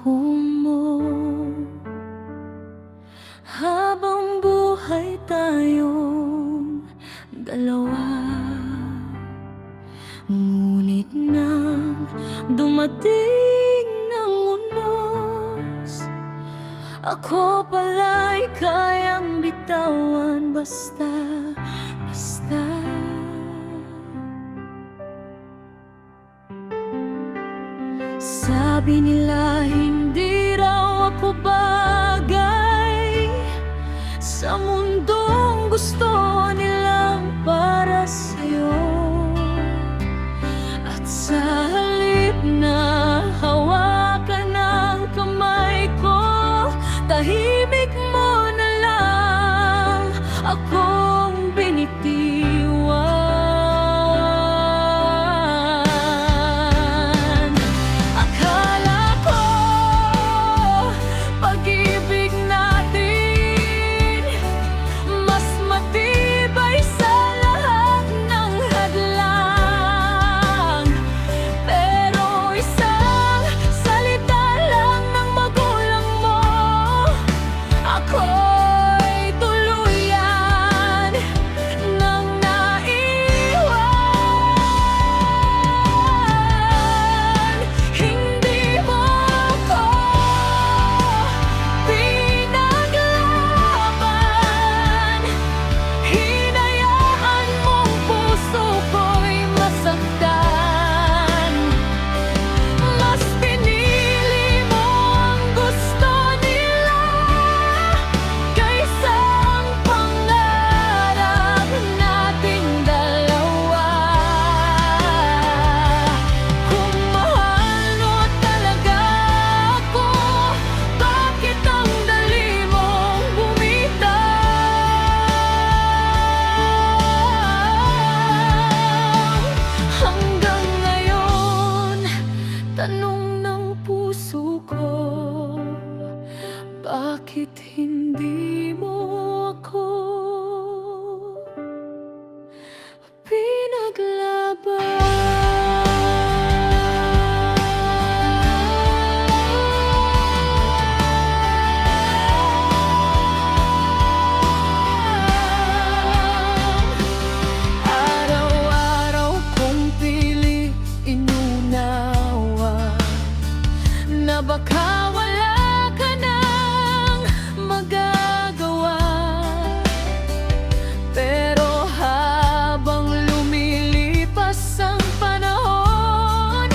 pangako mo. Habang buhay tayong dalawa, ngunit nang dumating ng unos, ako pala'y kayang bitawan basta. Sabi nila hindi raw ako bagay sa mundong gusto nilang para sa'yo. At sa halip na hawakan ng kamay ko, tahimik mo na lang akong binitiwan. Tanong ng puso ko, bakit hindi mo ako Araw-araw kong pili inunawa na baka wala ka nang magagawa. Pero habang lumilipas ang panahon,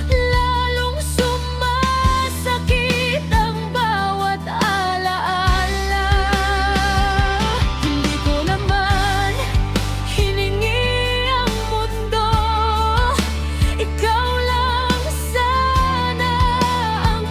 lalong sumasakit ang bawat alaala. Hindi ko naman hiningi ang mundo, ikaw lang sana ang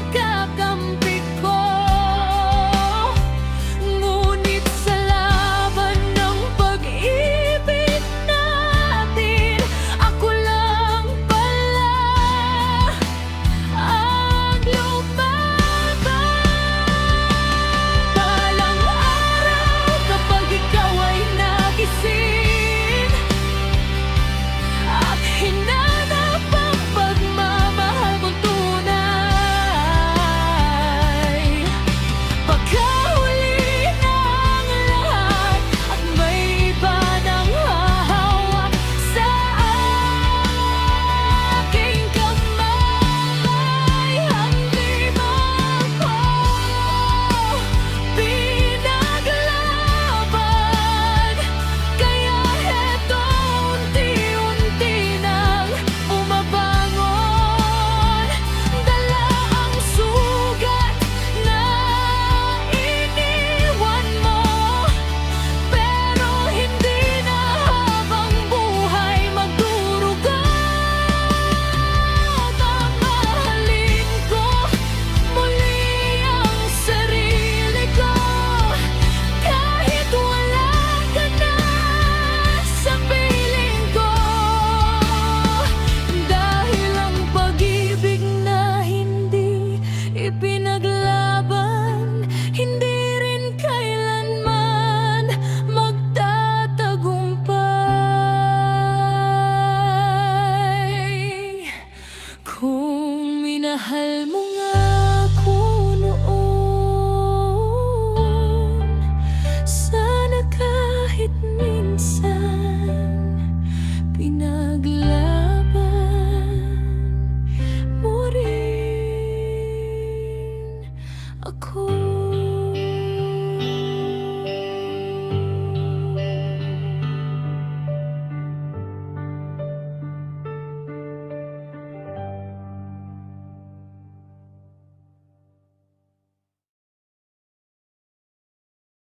Ako